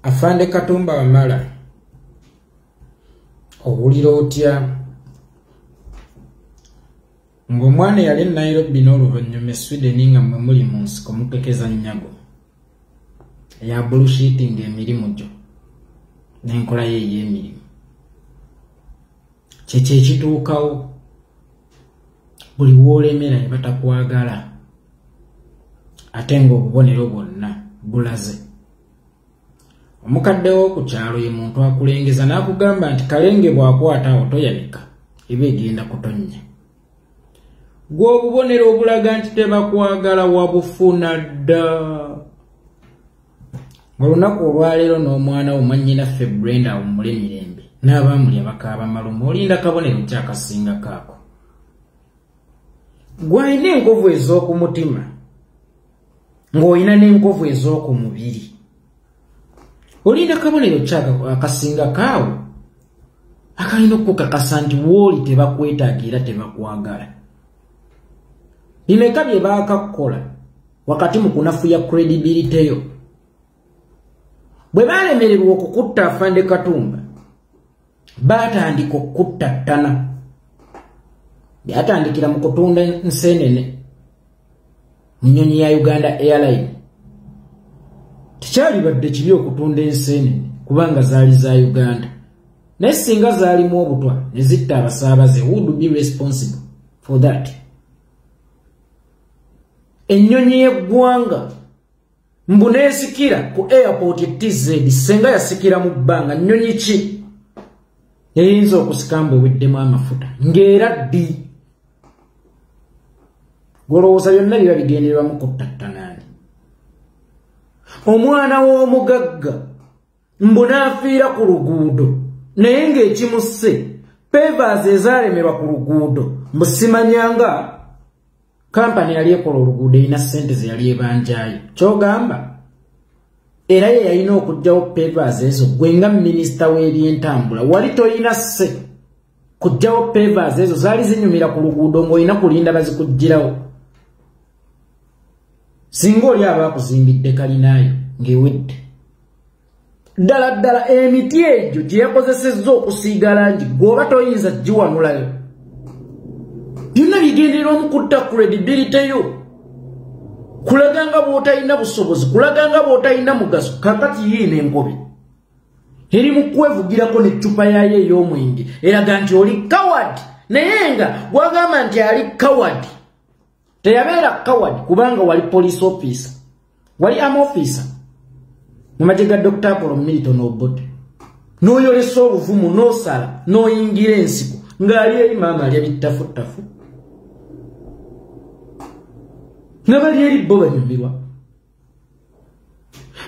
Afande Katumba Wamala owulira otya ng'omwana yali Nairobi n'oluvannyuma Sweden nga mwe muli mu nsiko mukekeza nnyago ya bullshitting emirimu gyo n'enkola ye ey'emirimu kyekyo ekituukawo buli w'olemera ne batakwagala ate ng'obubonero bwonna bulaze. Omukadde wo ku kyalo ye muntu akulengeza n'akugamba nti kalenge bw'akwata awo toyanika eba egenda kutonnya. Gwe obubonero obulaga nti tebakwagala wabufuna dda. Olunaku olwaleero n'omwana wo mwannyinaffe Brenda omule mirembe n'abaamulya bakaaba malumu olinda kabonero kyakasinga kaako. Gwe alina enkovu ez'okumutima ng'olina n'enkovu ez'okumubiri. Olinda kabonero kyakasinga kaawo akalina okukakasa nti wooli tebakwetaaga era tebakwagala. Bimeka bye baakakukola wakati mu kunafuya credibility yo. Bwe baalemererwa okukutta Afande Katumba baatandika okuttattana. Byatandikira mu kutunda nseenene mu nnyonyi ya Uganda Airline. Tekyali badde kibi okutunda enseenene kubanga zaali za Uganda. Naye singa zaalimu obutwa ne zitta abasaabaze, who would be responsible for that? Ennyonyi y'eggwanga mbu neesikira ku airport TZ senga yasikira mu bbanga nnyonyi ki eyinza okusika mbu eweddemu amafuta ng'era ddi? Golowooza byonna biba bigendererwamu kuttattanaani. Omwana w'omugagga mbu n'afiira ku luguudo naye ng'ekimusse pavers ezaalemerwa ku luguudo mbu simanyanga kampani yali ekola oluguudo erina ssente ze yali ebanjaayo. Ky'ogamba era ye yalina okuggyawo pavers ezo. Gwe nga minisita w'ebyentambula wali toyina sse kuggyawo pavers ezo, zaali zinyumira ku luguudo ng'olina kulinda bazikuggirawo. Singa oli aba akuzimbidde kalinaayo ng'ewedde. Ddala ddala emiti egyo gye yakozesezza okusiiga langi gw'oba toyinza giwanulayo. Byonna bigenderwamu kutta credibility yo. Kulaga nga bw'otalina busobozi, kulaga nga bw'otalina mugaso. Kakati yiina engobe eri mu kwevugirako n'eccupa yaayo ey'omwenge eraga nti oli coward. Naye nga gwagamba nti ali coward teyabeera coward kubanga wali police officer, wali arm officer mu magye ga Dr. Apollo Milton Obote, n'oyolesa obuvumu n'osala n'oyingira ensiko ng'ali eri maama alya bittafutafu nga bali eri bo banyumirwa.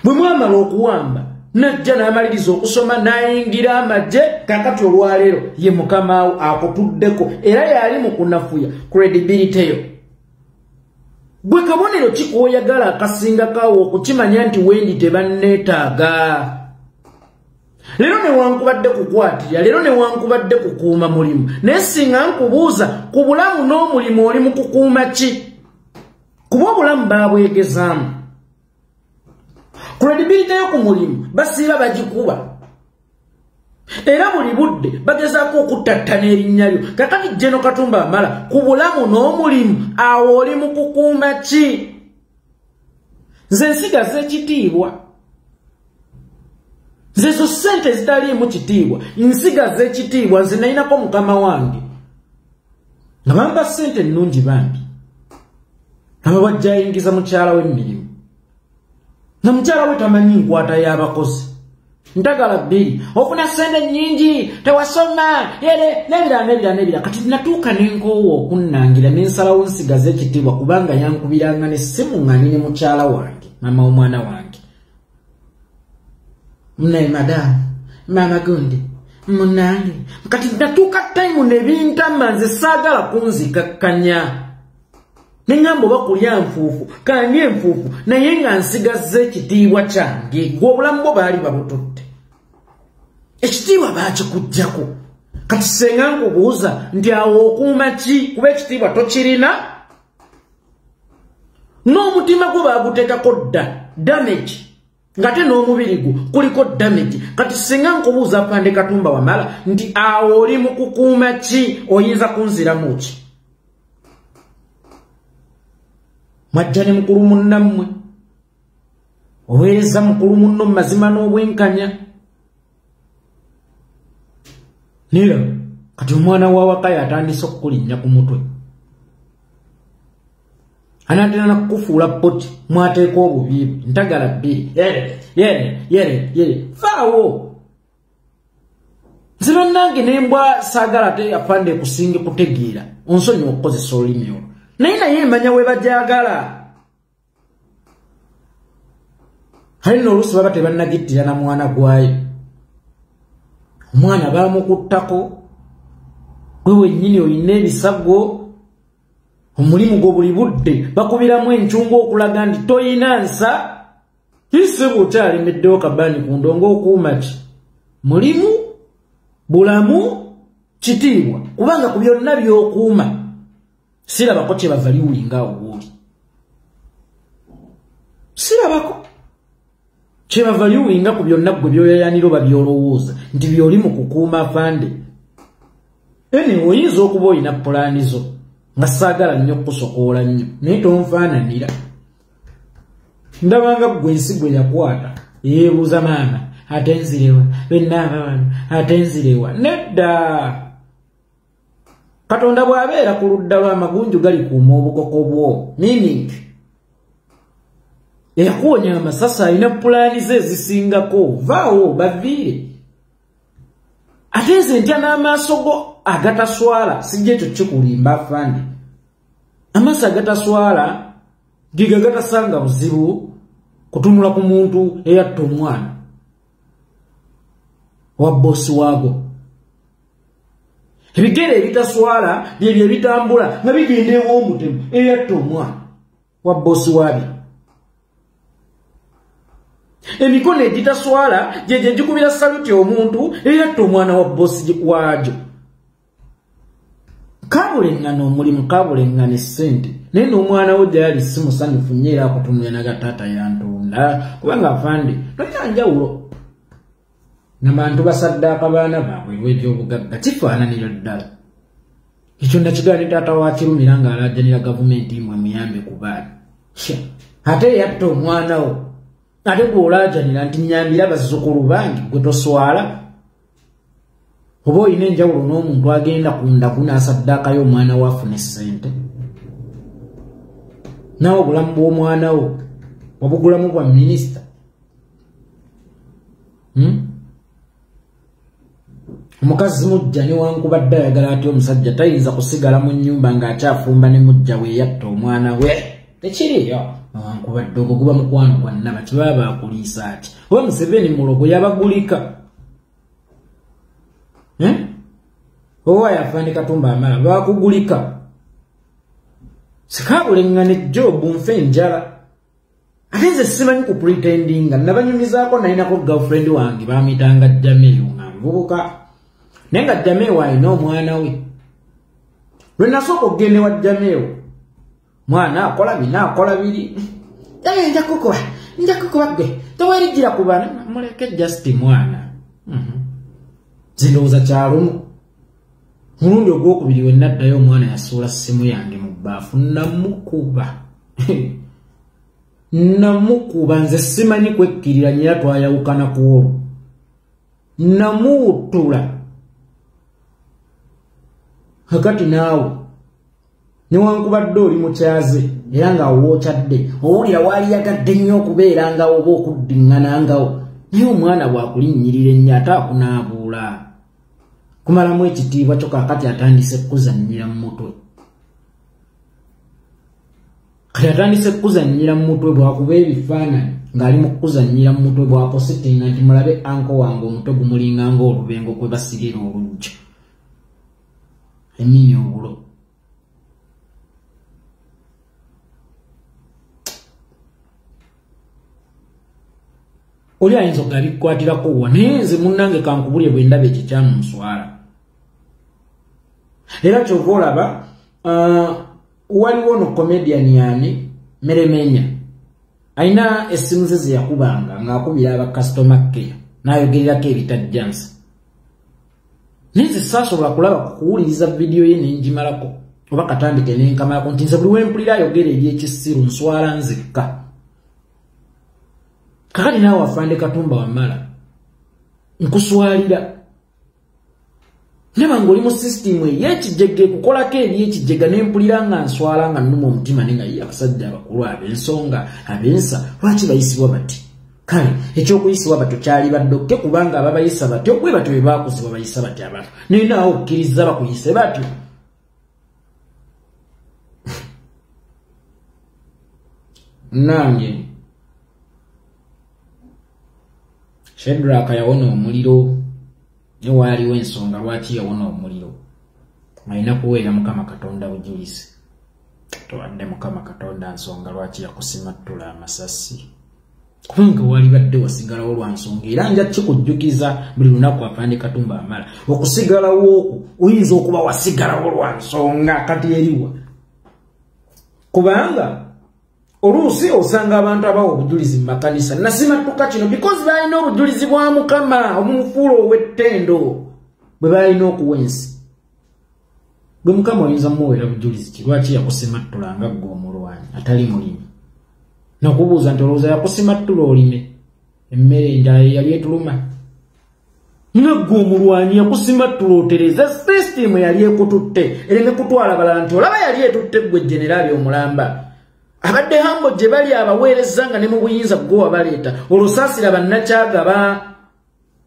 Bwe mwamala okuwamba najja n'amaliriza okusoma n'ayingira amagye. Kakati olwaleero ye mukamaawo akutuddeko era yali mu kunafuya credibility yo. Gwe kabonero ki k'oyagala akasinga kaawo okukimanya nti wendi tebanneetaaga? Leero newankubadde kukwatirira, leero newankubadde kukuuma mulimu, naye singa nkubuuza ku bulamu n'omulimu oli mu kukuuma ki? Kuba obulamu baabwegezaamu. Credibility yo ku mulimu basiiba bagikuba. Era buli budde bagezaako okuttattana erinnya lyo. Kakati Gen. Katumba Wamala ku bulamu n'omulimu awo oli mu kukuuma ki? Nze nsigaza ekitiibwa. Nze zo ssente zitaliimu kitiibwa nsigaza ekitiibwa. Nze nayinako mukama wange nga bamba ssente nnungi bambi aba bajja ayingiza mukyala w'emirimu na mukyala we tamanyi nkwata y'abakozi. Ntagala bbiri ofuna ssente nnyingi tewasoma nebira. Kati natuuka n'enkoowa okunnangira n'ensalawo nsigaza ekitiibwa kubanga yankubiranga n'essimu ng'ani ne mukyala wange mama w'omwana wange. Naye madamu mama gundi munange kati natuuka time nebintama nze saagala kunzikakkanya. Nengamba oba kulya nfuufu kandi enfuufu naye nga nsigaza ekitiibwa kyange. Gw'obulamu bwo baali babututte. Ekitiibwa baakikuggyako. Kati senga nkubuuza nti awo okuuma ki? Kuba ekitiibwa tokirina. N'omutima gwo baaguteekako dda damage. ngate n'omubiri gwo kuliko damage kati singa nkubuuza Afande Katumba Wamala nti awo oli mu kukuuma ki oyinza kunziramu ki mwajja ne mukulu munnammwe oweereza mukulu munno mazima n'obwenkanya nira kati omwana wa Wakaya atandise okukulinnya ku mutwe anatena na kufuula poti mwateeka obubiibi ntagala bbiri yere faawo nziro nange nembwa saagala te Afande kusinga kutegeera onsonyiwa okukozesa olulimi olwo naye emanya we bajagala hari n'oluusi baba tebannagittira na mwana gwayo omwana baamukuttako gwe wennyini olina ebisago omulimu gwo buli budde bakubiramu enkyungu okulaga nti toyina nsa kise bw'okyalemeddewo kabbani ku ndongo okuuma ki mulimu bulamu kitiibwa kubanga ku byonna by'okuuma sirabako kye bava liwulinga obwoli sirabako kye bava liwulinga ku byonna gwe byoyayanira oba byolowooza nti byoli mu kukuuma Afande ene oyinza okuba olina pulaani zo nga saagala nnyo okusokoola nnyo naye tonfaananira ndabanga gwe ensi gwe yakwata yeebuuza maama ate nzirewa bennaaba wano ate nzirewa nedda Katonda bw'abeera ku ludda lw'amagunju gali kuuma obukoko bwo meaning eyakuwonya amasasi alina pulaani ze ezisingako vaawo baviire ate nze ntya n'amaaso go agataswala sijja ekyo kikulimba Afande amaaso agataswala giga gatasanga buzibu kutunula ku muntu eyatta omwana wa bossi waago ebigere ebitaswala byebyo ebitambula nga bigenda ew'omutemu eyatta omwana wa bossi waabyo emikono egitaswala gyegyo gikubira saluti omuntu eyatta omwana wa bossi waagyo kabulengana omulimu kabulengana essente naye n'omwana wo gyali si musanyufu nnyo era akutunula nagataata yantunda kubanga Afande tolina njawulo n'abantu basaddaaka baana baabwe lw'ebyobugagga kifaananira ddala ekyo ndakigaana ne taata wa Kirumira ng'alaajanira gavumenti mwe muyambe ku baana ate eyatta omwana wo ate gw'olaajanira nti nnyambira bazzukulu bange gwe toswala oba olina enjawulo n'omuntu agenda ku ndagu n'asaddaakayo omwana wo afune ssente naawe obulamu bw'omwana wo obugulamu bwa minisita omukazi mujja newankubadde ayagala ati omusajja tayinza kusigala mu nnyumba ng'akyafumba ne mujja we yatta omwana we tekiriyo newankubadde ogwo guba mukwano gwa nnaba kibaba baakuliisa ati oba Museveni mulogo yabagulika owa Afande Katumba Wamala bakugulika sikabulengane Jobu nfe njala ate nze simanyi ku pretendinga nabanyumizaako nalinako girlfriend wange baamitanga Jameyo nga nvubuka naye nga Jameyo alina omwana we lwe nasooka okugenda ewa Jameyo mwana akola bina akola biri nja kukuba gwe towerijjira ku bana muleke just mwana zindowooza kyalumu mulundi ogwokubiri we naddayo omwana yasuula ssimu yange mu bbaafu namukuba nze simanyi kwekkirira nyera twayawukana ku olwo namuwutula kakati naawe newankubadde oli mukyaze era nga wokyadde owulira waali yagadde nnyo okubeerangawo oba okuddiŋŋanangawo naye omwana bwakulinnyirira ennyo ate akunaabuula kumalamu ekitiibwa kyo kakati atandise kuzannyira mu mutwe kati atandise kuzannyira mu mutwe bwakuba ebifaananyi ng'ali mu kuzannyira mu mutwe bwapositinga nti mulabe anko wange omutwe gumulinga ng'olubengo gwe basigera olujja emini obulo oli ayinza okabikwatirako wa naye nze munnange kankubulye bwe ndaba ekikyamunswala era kyova olaba waliwo no comedian yani Meremenya aina essimu ze yakubanga ngakubira aba customer care nayogererako ebitajjansi neze sasobola kulaba kuwuliriza video ye nenjimalako oba katandike nenkamalako nti nze buli wempulira ayogera ebyekisiru nswala nzekka kakati naawe Afande Katumba Wamala nkuswalira neba ng'oli mu system ey'ekijege kukolako ebyekijega nempulira nga nswala nga nnuma omutima nenga ye abasajja abakulu ab'ensonga ab'ensa lwaki bayisibwa bati kale ekyokuyisibwa batyo kyali baddokke kubanga ababayisa batyo bwe batyo bye baakuzibwa bayisa batyo abantu naye naawe okkiriza bakuyise batyo nange Shedraka yawona omuliro ne waliwo ensonga lwaki yawona omuliro alina kuweera Mukama Katonda bujulizi towadde Mukama Katonda nsonga lwaki yakusimattula amasasi kubanga wali badde wasigalawo lwa nsonga era nja kikujjukiza buli lunaku Afande Katumba Wamala okusigalawo oyinza okuba wasigalawo lwa nsonga kati eriwa kubanga oluusi osanga abantu abawo obujulizi mu makanisa nasimattuka kino because balina obujulizi bwa Mukama omumufuula ow'ettendo bwe balina okuwensi gwe Mukama oyinza muweera bujulizi ki lwaki yakusimattula nga ggwe omulwanyi atali mulimi nakubuuza nti olowooza yakusimattula olime emmere endala yali etuluma nga ggwe omulwanyi yakusimattula otereza system yali ekututte ereme kutwala balala nti olaba yali etutte ggwe jeneraali omulamba abadde hambo gye bali abaweereza nga ne mu buyinza bwo wabaleeta olusaasira bannakyagaba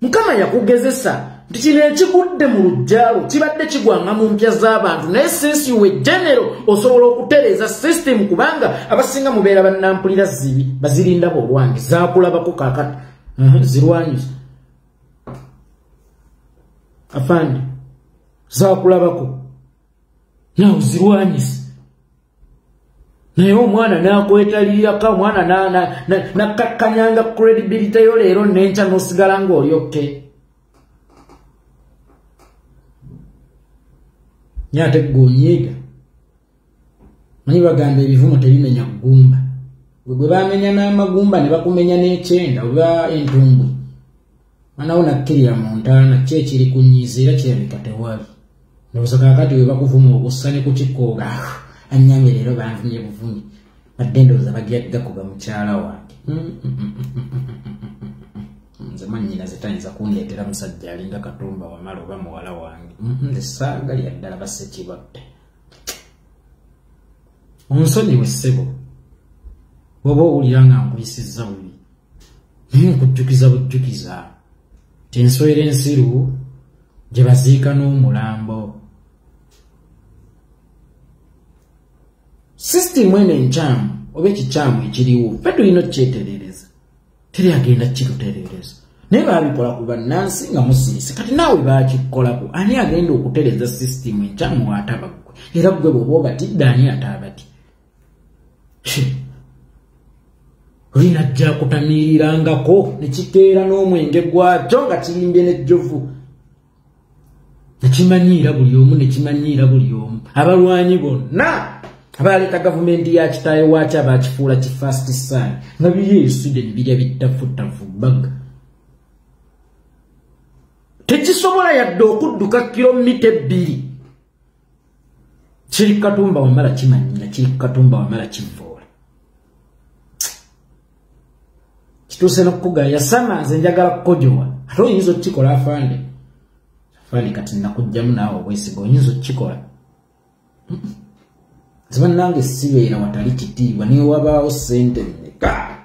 Mukama yakugezesa nti kino ekigudde mu lujjaalo kibadde kigwanga mu mpya z'abantu naye since you were general osobola okutereeza system kubanga abasinga mubeera bannampulira zibi bazirinda bolwange zaakulabako kaakati zirwanyisa Afande zaakulabako nawe zirwanyisa naye omwana nakwetalirako omwana nakakkanyanga credibility yo leero nenkya n'osigala ng'oli okke nyate gonyiga manyi bagamba ebivumo tebimenya ggumba gwe bamenya n'amagumba ne bakumenya n'ekyenda oba entumbwe manawo nakkirira mu ntaana ki ekiri kunyiiza era kirabika tewali ndowooza kaakati we bakuvuma okussa ne ku kikooga anyange leero banvumye buvumi badde ndowooza gakuba mukyala wange nze manyina zitayinza kundeetera musajja alinga Katumba Wamala oba muwala wange nze saagalya ddala bassekibadde onsonyiwe ssebo bw'oba owulira nga nkuyisizza bubi naye nkujjukiza bujjukiza ti enswera ensiru gye baziika n'omulambo system eno enkyamu oba ekikyamu ekiriwo ffe tulina okukyetereereza teri agenda kitutereereza naye baabikola ku bannansi nga musirise kati naawe baakikolako ani agenda okutereeza system enkyamu waataba ggwe era ggwe bw'oba obatidde ani ataabati olinajja kutamiirirangako ne kikeera n'omwenge gwakyo nga kirimbye n'ejjovu nekimanyiira buli omu nekimanyiira buli omu abalwanyi bonna abaleeta gavumenti ya kitaawe waakyo abaakifuula ki first son nga biri e Sweden birya bittafutafu baga tekisobola yadde okudduka kilomita 2 kiri Katumba Wamala kimanyira kiri Katumba Wamala kivoola kituuse n'okukugaya yasama nze njagala kukojowa ate oyinza okukikola Afande kati nakugjamu naawe obwesiga oyinza okukikola ziba nange sibeera watali kitiibwa niwe wabaawo ssente mmeka